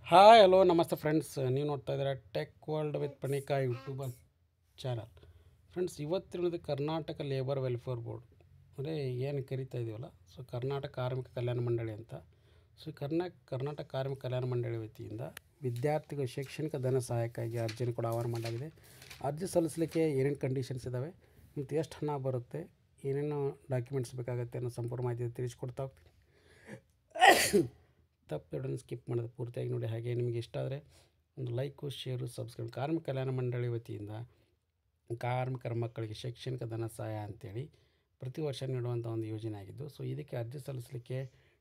Hi hello ನಮಸ್ತೆ friends, ನೀವು ನೋಡ್ತಾ ಇದ್ದೀರಾ tech world with Panika YouTube channel. Friends, ಇವತ್ತಿನದು ಕರ್ನಾಟಕ ಲೇಬರ್ ವೆಲ್ಫೇರ್ ಬೋರ್ಡ್ ಅಂದರೆ ಏನು ಕರಿತಾ ಇದೀವಲ್ಲ, ಸೊ ಕರ್ನಾಟಕ ಕಾರ್ಮಿಕ ಕಲ್ಯಾಣ ಮಂಡಳಿ ಅಂತ. ಸೊ ಕರ್ನಾಟಕ ಕಾರ್ಮಿಕ ಕಲ್ಯಾಣ ಮಂಡಳಿ ವತಿಯಿಂದ ವಿದ್ಯಾರ್ಥಿಗಳ ಶೈಕ್ಷಣಿಕ ಧನ ಸಹಾಯಕ್ಕಾಗಿ ಅರ್ಜಿಯನ್ನು ಕೂಡ ಆಹ್ವಾನ ಮಾಡಲಾಗಿದೆ. ಅರ್ಜಿ ಸಲ್ಲಿಸಲಿಕ್ಕೆ ಏನೇನು ಕಂಡೀಷನ್ಸ್ ಇದ್ದಾವೆ ಮತ್ತು ಎಷ್ಟು ಹಣ ಬರುತ್ತೆ, ಏನೇನು ಡಾಕ್ಯುಮೆಂಟ್ಸ್ ಬೇಕಾಗುತ್ತೆ ಅನ್ನೋ ಸಂಪೂರ್ಣ ಮಾಹಿತಿ ತಿಳಿಸ್ಕೊಡ್ತಾ ಹೋಗ್ತೀನಿ. ತಪ್ಪು ಸ್ಕಿಪ್ ಮಾಡೋದು ಪೂರ್ತಿಯಾಗಿ ನೋಡಿ. ಹಾಗೆ ನಿಮಗೆ ಇಷ್ಟ ಆದರೆ ಒಂದು ಲೈಕು, ಶೇರು, ಸಬ್ಸ್ಕ್ರೈಬ್. ಕಾರ್ಮಿಕ ಕಲ್ಯಾಣ ಮಂಡಳಿ ವತಿಯಿಂದ ಕಾರ್ಮಿಕರ ಮಕ್ಕಳಿಗೆ ಶೈಕ್ಷಣಿಕ ಧನ ಸಹಾಯ ಅಂತೇಳಿ ಪ್ರತಿ ವರ್ಷ ನೀಡುವಂಥ ಒಂದು ಯೋಜನೆ ಆಗಿದ್ದು, ಸೊ ಇದಕ್ಕೆ ಅರ್ಜಿ ಸಲ್ಲಿಸಲಿಕ್ಕೆ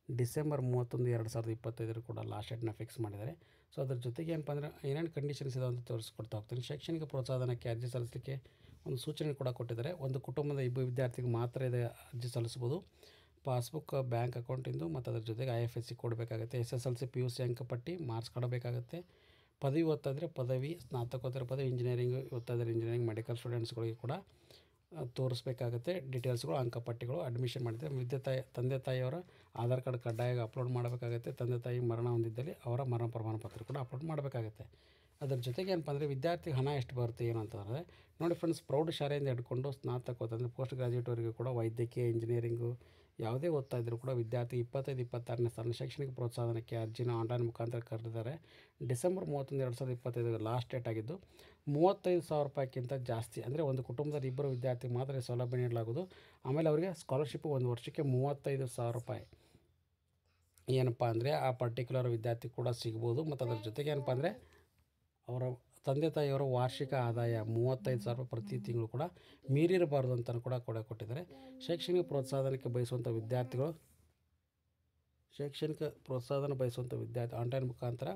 ಡಿಸೆಂಬರ್ 31, 2025 ಕೂಡ ಲಾಸ್ಟ್ ಡೇಟ್ನ ಫಿಕ್ಸ್ ಮಾಡಿದ್ದಾರೆ. ಸೊ ಅದ್ರ ಜೊತೆಗೆ ಏನಪ್ಪ ಅಂದರೆ ಏನೇನು ಕಂಡೀಷನ್ಸ್ ಇದೆ ಅಂತ ತೋರಿಸ್ಕೊಡ್ತಾ ಹೋಗ್ತೀನಿ. ಶೈಕ್ಷಣಿಕ ಪ್ರೋತ್ಸಾಹನಕ್ಕೆ ಅರ್ಜಿ ಸಲ್ಲಿಸಲಿಕ್ಕೆ ಒಂದು ಸೂಚನೆ ಕೂಡ ಕೊಟ್ಟಿದ್ದಾರೆ. ಒಂದು ಕುಟುಂಬದ ಇಬ್ಬರು ವಿದ್ಯಾರ್ಥಿಗೆ ಮಾತ್ರ ಇದೆ ಅರ್ಜಿ ಸಲ್ಲಿಸ್ಬೋದು. ಪಾಸ್ಬುಕ್, ಬ್ಯಾಂಕ್ ಅಕೌಂಟಿಂದು ಮತ್ತು ಅದ್ರ ಜೊತೆಗೆ IFSC ಕೊಡಬೇಕಾಗುತ್ತೆ. SSLC PUC ಅಂಕಪಟ್ಟಿ, ಮಾರ್ಕ್ಸ್ ಕೊಡಬೇಕಾಗುತ್ತೆ. ಪದವಿ ಓದ್ತಾ ಇದ್ದರೆ ಪದವಿ, ಸ್ನಾತಕೋತ್ತರ ಪದವಿ, ಇಂಜಿನಿಯರಿಂಗ್ ಓದ್ತಾ ಇದ್ದರೆ ಇಂಜಿನಿಯರಿಂಗ್, ಮೆಡಿಕಲ್ ಸ್ಟೂಡೆಂಟ್ಸ್ಗಳಿಗೆ ಕೂಡ ತೋರಿಸ್ಬೇಕಾಗುತ್ತೆ. ಡೀಟೇಲ್ಸ್ಗಳು, ಅಂಕಪಟ್ಟಿಗಳು. ಅಡ್ಮಿಷನ್ ಮಾಡಿದರೆ ತಂದೆ ತಾಯಿಯವರ ಆಧಾರ್ ಕಾರ್ಡ್ ಕಡ್ಡಾಯ ಅಪ್ಲೋಡ್ ಮಾಡಬೇಕಾಗುತ್ತೆ. ತಂದೆ ತಾಯಿ ಮರಣ ಹೊಂದಿದ್ದಲ್ಲಿ ಅವರ ಮರಣ ಪ್ರಮಾಣ ಪತ್ರ ಕೂಡ ಅಪ್ಲೋಡ್ ಮಾಡಬೇಕಾಗುತ್ತೆ. ಅದರ ಜೊತೆಗೆ ಏನಪ್ಪ ಅಂದರೆ ವಿದ್ಯಾರ್ಥಿಗೆ ಹಣ ಎಷ್ಟು ಬರುತ್ತೆ ಏನು ಅಂತಂದರೆ ನೋಡಿ ಫ್ರೆಂಡ್ಸ್, ಪ್ರೌಢಶಾಲೆಯಿಂದ ಹಿಡ್ಕೊಂಡು ಸ್ನಾತಕೋತ್ತರ ಅಂದರೆ ಪೋಸ್ಟ್ ಗ್ರಾಜ್ಯುಯೇಟ್ವರೆಗೂ ಕೂಡ ವೈದ್ಯಕೀಯ, ಇಂಜಿನಿಯರಿಂಗು ಯಾವುದೇ ಓದ್ತಾ ಇದ್ದರೂ ಕೂಡ ವಿದ್ಯಾರ್ಥಿ 25-26ನೇ ಸಾಲಿನ ಶೈಕ್ಷಣಿಕ ಪ್ರೋತ್ಸಾಹನಕ್ಕೆ ಅರ್ಜಿನ ಆನ್ಲೈನ್ ಮುಖಾಂತರ ಕರೆದಿದ್ದಾರೆ. ಡಿಸೆಂಬರ್ 31, 2025 ಲಾಸ್ಟ್ ಡೇಟ್ ಆಗಿದ್ದು, 35,000 ರೂಪಾಯಿಗಿಂತ ಜಾಸ್ತಿ ಅಂದರೆ ಒಂದು ಕುಟುಂಬದಲ್ಲಿ ಇಬ್ಬರು ವಿದ್ಯಾರ್ಥಿಗೆ ಮಾತ್ರ ಸೌಲಭ್ಯ ನೀಡಲಾಗುವುದು. ಆಮೇಲೆ ಅವರಿಗೆ ಸ್ಕಾಲರ್ಶಿಪ್ ಒಂದು ವರ್ಷಕ್ಕೆ 35,000 ರೂಪಾಯಿ ಏನಪ್ಪ ಅಂದರೆ ಆ ಪರ್ಟಿಕ್ಯುಲರ್ ವಿದ್ಯಾರ್ಥಿ ಕೂಡ ಸಿಗ್ಬೋದು. ಮತ್ತು ಅದ್ರ ಜೊತೆಗೆ ಏನಪ್ಪ ಅಂದರೆ ಅವರ ತಂದೆ ತಾಯಿಯವರ ವಾರ್ಷಿಕ ಆದಾಯ 35,000 ರೂಪಾಯಿ ಪ್ರತಿ ತಿಂಗಳು ಕೂಡ ಮೀರಿರಬಾರ್ದು ಅಂತ ಕೂಡ ಕೊಟ್ಟಿದ್ದಾರೆ. ಶೈಕ್ಷಣಿಕ ಪ್ರೋತ್ಸಾಹನಕ್ಕೆ ಬಯಸುವಂಥ ವಿದ್ಯಾರ್ಥಿಗಳು ಆನ್ಲೈನ್ ಮುಖಾಂತರ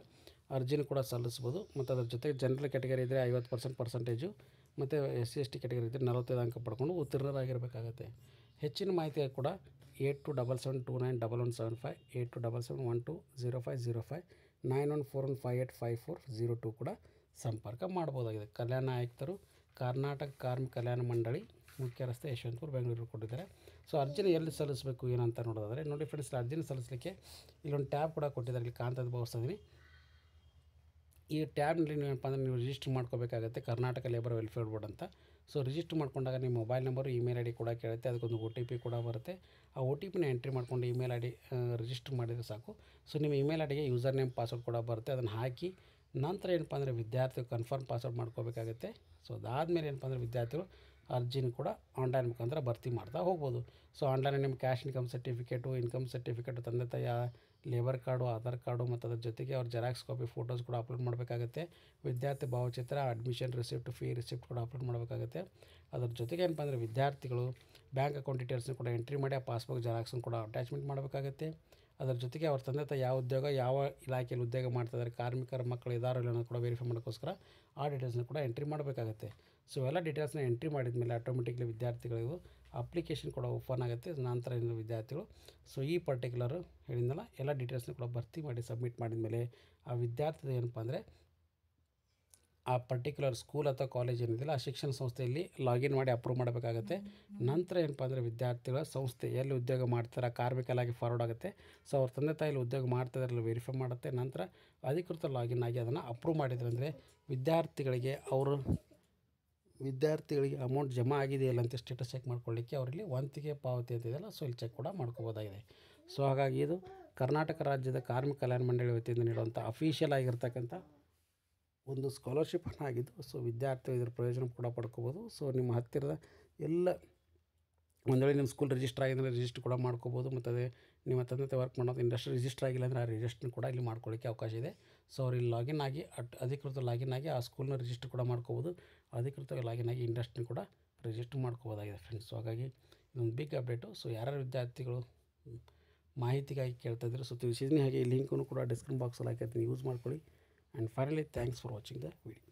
ಅರ್ಜಿನ ಕೂಡ ಸಲ್ಲಿಸ್ಬೋದು. ಮತ್ತು ಅದ್ರ ಜೊತೆಗೆ ಜನರಲ್ ಕ್ಯಾಟಗರಿ ಇದ್ದರೆ 50% ಪರ್ಸೆಂಟೇಜು, ಮತ್ತು SC/ST ಕ್ಯಾಟಗರಿ ಇದ್ದರೆ 45 ಅಂಕ ಪಡ್ಕೊಂಡು ಉತ್ತೀರ್ಣರಾಗಿರಬೇಕಾಗತ್ತೆ. ಹೆಚ್ಚಿನ ಮಾಹಿತಿ ಕೂಡ 8277291175, 8277120505, 9141585402 ಕೂಡ ಸಂಪರ್ಕ ಮಾಡ್ಬೋದಾಗಿದೆ. ಕಲ್ಯಾಣ ಆಯುಕ್ತರು, ಕರ್ನಾಟಕ ಕಾರ್ಮಿಕ ಕಲ್ಯಾಣ ಮಂಡಳಿ, ಮುಖ್ಯ ರಸ್ತೆ, ಯಶವಂತಪುರ, ಬೆಂಗಳೂರು ಕೊಟ್ಟಿದ್ದಾರೆ. ಸೊ ಅರ್ಜಿನ ಎಲ್ಲಿ ಸಲ್ಲಿಸಬೇಕು ಏನಂತ ನೋಡೋದಾದರೆ ನೋಡಿ ಫ್ರೆಂಡ್ಸ್, ಅರ್ಜಿನ ಸಲ್ಲಿಸಲಿಕ್ಕೆ ಇಲ್ಲೊಂದು ಟ್ಯಾಬ್ ಕೂಡ ಕೊಟ್ಟಿದ್ದಾರೆ. ಇಲ್ಲಿ ಕಾಣ್ತದೆ ಭಾವಿಸ್ತಿದ್ದೀನಿ. ಈ ಟ್ಯಾಬ್ನಲ್ಲಿ ಏನಪ್ಪ ಅಂದರೆ ನೀವು ರಿಜಿಸ್ಟರ್ ಮಾಡ್ಕೋಬೇಕಾಗುತ್ತೆ, ಕರ್ನಾಟಕ ಲೇಬರ್ ವೆಲ್ಫೇರ್ ಬೋರ್ಡ್ ಅಂತ. ಸೊ ರಿಜಿಸ್ಟರ್ ಮಾಡ್ಕೊಂಡಾಗ ನಿಮ್ಮ ಮೊಬೈಲ್ ನಂಬರು, ಇಮೇಲ್ ID ಕೂಡ ಕೇಳುತ್ತೆ. ಅದಕ್ಕೊಂದು OTP ಕೂಡ ಬರುತ್ತೆ. ಆ OTPನ ಎಂಟ್ರಿ ಮಾಡ್ಕೊಂಡು ಇಮೇಲ್ ID ರಿಜಿಸ್ಟರ್ ಮಾಡಿದರೆ ಸಾಕು. ಸೊ ನಿಮ್ಮ ಇಮೇಲ್ IDಗೆ ಯೂಸರ್ ನೇಮ್, ಪಾಸ್ವರ್ಡ್ ಕೂಡ ಬರುತ್ತೆ. ಅದನ್ನು ಹಾಕಿ ನಂತರ ಏನಪ್ಪ ಅಂದರೆ ವಿದ್ಯಾರ್ಥಿಗಳು ಕನ್ಫರ್ಮ್ ಪಾಸ್ವರ್ಡ್ ಮಾಡ್ಕೋಬೇಕಾಗುತ್ತೆ. ಸೊ ಅದಾದಮೇಲೆ ಏನಪ್ಪ ಅಂದರೆ ವಿದ್ಯಾರ್ಥಿಗಳು ಅರ್ಜಿನ ಕೂಡ ಆನ್ಲೈನ್ ಮುಖಾಂತರ ಭರ್ತಿ ಮಾಡ್ತಾ ಹೋಗ್ಬೋದು. ಸೊ ಆನ್ಲೈನಲ್ಲಿ ನಿಮ್ಮ ಕ್ಯಾಶ್ ಇನ್ಕಮ್ ಸರ್ಟಿಫಿಕೇಟು, ತಂದೆ ತಾಯಿಯ ಲೇಬರ್ ಕಾರ್ಡು, ಆಧಾರ್ ಕಾರ್ಡು ಮತ್ತು ಅದ್ರ ಜೊತೆಗೆ ಅವ್ರ ಜೆರಾಕ್ಸ್ ಕಾಪಿ, ಫೋಟೋಸ್ ಕೂಡ ಅಪ್ಲೋಡ್ ಮಾಡಬೇಕಾಗುತ್ತೆ. ವಿದ್ಯಾರ್ಥಿ ಭಾವಚಿತ್ರ, ಅಡ್ಮಿಷನ್ ರಿಸಿಪ್ಟ್, ಫೀ ರಿಸಿಪ್ಟ್ ಕೂಡ ಅಪ್ಲೋಡ್ ಮಾಡಬೇಕಾಗುತ್ತೆ. ಅದ್ರ ಜೊತೆಗೆ ಏನಪ್ಪ ಅಂದರೆ ವಿದ್ಯಾರ್ಥಿಗಳು ಬ್ಯಾಂಕ್ ಅಕೌಂಟ್ ಡೀಟೇಲ್ಸ್ನ ಕೂಡ ಎಂಟ್ರಿ ಮಾಡಿ ಆ ಪಾಸ್ಬುಕ್ ಜೆರಾಕ್ಸ್ನ ಕೂಡ ಅಟ್ಯಾಚ್ಮೆಂಟ್ ಮಾಡಬೇಕಾಗುತ್ತೆ. ಅದರ ಜೊತೆಗೆ ಅವ್ರ ತಂದೆ ತಾಯಿ ಯಾವ ಉದ್ಯೋಗ, ಯಾವ ಇಲಾಖೆಯಲ್ಲಿ ಉದ್ಯೋಗ ಮಾಡ್ತಾಯಿದ್ದಾರೆ, ಕಾರ್ಮಿಕರ ಮಕ್ಕಳು ಇದ್ದಾರೋ ಇಲ್ಲ ಅನ್ನೋದು ಕೂಡ ವೆರಿಫೈ ಮಾಡೋಕ್ಕೋಸ್ಕರ ಆ ಡೀಟೇಲ್ಸ್ನ ಕೂಡ ಎಂಟ್ರಿ ಮಾಡಬೇಕಾಗುತ್ತೆ. ಸೊ ಎಲ್ಲ ಡೀಟೇಲ್ಸ್ನ ಎಂಟ್ರಿ ಮಾಡಿದ ಮೇಲೆ ಆಟೋಮೆಟಿಕ್ಲಿ ವಿದ್ಯಾರ್ಥಿಗಳಿಗೂ ಅಪ್ಲಿಕೇಶನ್ ಕೂಡ ಓಪನ್ ಆಗುತ್ತೆ. ನಂತರ ಇನ್ನು ವಿದ್ಯಾರ್ಥಿಗಳು ಸೊ ಈ ಪರ್ಟಿಕ್ಯುಲರ್ ಹೇಳಿದ್ನಲ್ಲ ಎಲ್ಲ ಡೀಟೇಲ್ಸ್ನ ಕೂಡ ಭರ್ತಿ ಮಾಡಿ ಸಬ್ಮಿಟ್ ಮಾಡಿದ ಮೇಲೆ ಆ ವಿದ್ಯಾರ್ಥಿದು ಏನಪ್ಪ ಅಂದರೆ ಆ ಪರ್ಟಿಕ್ಯುಲರ್ ಸ್ಕೂಲ್ ಅಥವಾ ಕಾಲೇಜ್ ಏನಿದೆಯಲ್ಲ ಆ ಶಿಕ್ಷಣ ಸಂಸ್ಥೆಯಲ್ಲಿ ಲಾಗಿನ್ ಮಾಡಿ ಅಪ್ರೂವ್ ಮಾಡಬೇಕಾಗುತ್ತೆ. ನಂತರ ಏನಪ್ಪ ಅಂದರೆ ವಿದ್ಯಾರ್ಥಿಗಳ ಸಂಸ್ಥೆ ಎಲ್ಲಿ ಉದ್ಯೋಗ ಮಾಡ್ತಾರೆ ಕಾರ್ಮಿಕ ಇಲಾಖೆ ಫಾರ್ವರ್ಡ್ ಆಗುತ್ತೆ. ಸೊ ಅವ್ರ ತಂದೆ ತಾಯಿಲಿ ಉದ್ಯೋಗ ಮಾಡ್ತಾಯಿದ್ರಲ್ಲ ವೆರಿಫೈ ಮಾಡುತ್ತೆ. ನಂತರ ಅಧಿಕೃತ ಲಾಗಿನ್ ಆಗಿ ಅದನ್ನು ಅಪ್ರೂವ್ ಮಾಡಿದ್ರೆ ಅಂದರೆ ವಿದ್ಯಾರ್ಥಿಗಳಿಗೆ ಅಮೌಂಟ್ ಜಮಾ ಆಗಿದೆಯಲ್ಲ ಅಂತ ಸ್ಟೇಟಸ್ ಚೆಕ್ ಮಾಡ್ಕೊಳ್ಳಿಕ್ಕೆ ಅವರಲ್ಲಿ ವಂತಿಗೆ ಪಾವತಿ ಅಂತಿದೆಯಲ್ಲ, ಸೊ ಇಲ್ಲಿ ಚೆಕ್ ಕೂಡ ಮಾಡ್ಕೋಬೋದಾಗಿದೆ. ಸೊ ಹಾಗಾಗಿ ಇದು ಕರ್ನಾಟಕ ರಾಜ್ಯದ ಕಾರ್ಮಿಕ ಕಲ್ಯಾಣ ಮಂಡಳಿ ವತಿಯಿಂದ ನೀಡುವಂಥ ಅಫಿಷಿಯಲ್ ಆಗಿರ್ತಕ್ಕಂಥ ಒಂದು ಸ್ಕಾಲರ್ಶಿಪ್ ಹಣ ಆಗಿದ್ದು, ಸೊ ವಿದ್ಯಾರ್ಥಿಗಳು ಇದರ ಪ್ರಯೋಜನ ಕೂಡ ಪಡ್ಕೋಬೋದು. ಸೊ ನಿಮ್ಮ ಹತ್ತಿರದ ಎಲ್ಲ ಒಂದು ವೇಳೆ ನಿಮ್ಮ ಸ್ಕೂಲ್ ರಿಜಿಸ್ಟರ್ ಆಗಿದ್ದರೆ ರಿಜಿಸ್ಟರ್ ಕೂಡ ಮಾಡ್ಕೋಬೋದು. ಮತ್ತು ಅದೇ ನಿಮ್ಮ ತಂದೆ ತಾಯಿ ವರ್ಕ್ ಮಾಡೋದು ಇಂಡಸ್ಟ್ರಿ ರಿಜಿಸ್ಟರ್ ಆಗಿಲ್ಲ ಅಂದರೆ ಆ ರಿಜಿಸ್ಟ್ರನ್ನ ಕೂಡ ಇಲ್ಲಿ ಮಾಡ್ಕೊಳ್ಳಿಕ್ಕೆ ಅವಕಾಶ ಇದೆ. ಸೊ ಅವ್ರು ಇಲ್ಲಿ ಲಾಗಿನ್ ಆಗಿ ಅಧಿಕೃತ ಲಾಗಿನ್ ಆಗಿ ಆ ಸ್ಕೂಲ್ನ ರಿಜಿಸ್ಟರ್ ಕೂಡ ಮಾಡ್ಕೋಬೋದು. ಅಧಿಕೃತವಾಗಿ ಲಾಗಿನ್ ಆಗಿ ಇಂಡಸ್ಟ್ರಿನ ಕೂಡ ರಿಜಿಸ್ಟರ್ ಮಾಡ್ಕೋಬೋದಾಗಿದೆ ಫ್ರೆಂಡ್ಸ್. ಸೊ ಹಾಗಾಗಿ ಇದೊಂದು ಬಿಗ್ ಅಪ್ಡೇಟು. ಸೊ ಯಾರ್ಯಾರು ವಿದ್ಯಾರ್ಥಿಗಳು ಮಾಹಿತಿಗಾಗಿ ಕೇಳ್ತಾಯಿದ್ರು ಸೊ ತಿಳಿಸಿದ್ದೀನಿ. ಹಾಗೆ ಈ ಲಿಂಕನ್ನು ಕೂಡ ಡಿಸ್ಕ್ರಿಪ್ಷನ್ ಬಾಕ್ಸಲ್ಲಿ ಹಾಕಿರ್ತೀನಿ, ಯೂಸ್ ಮಾಡ್ಕೊಳ್ಳಿ. And finally thanks for watching the video.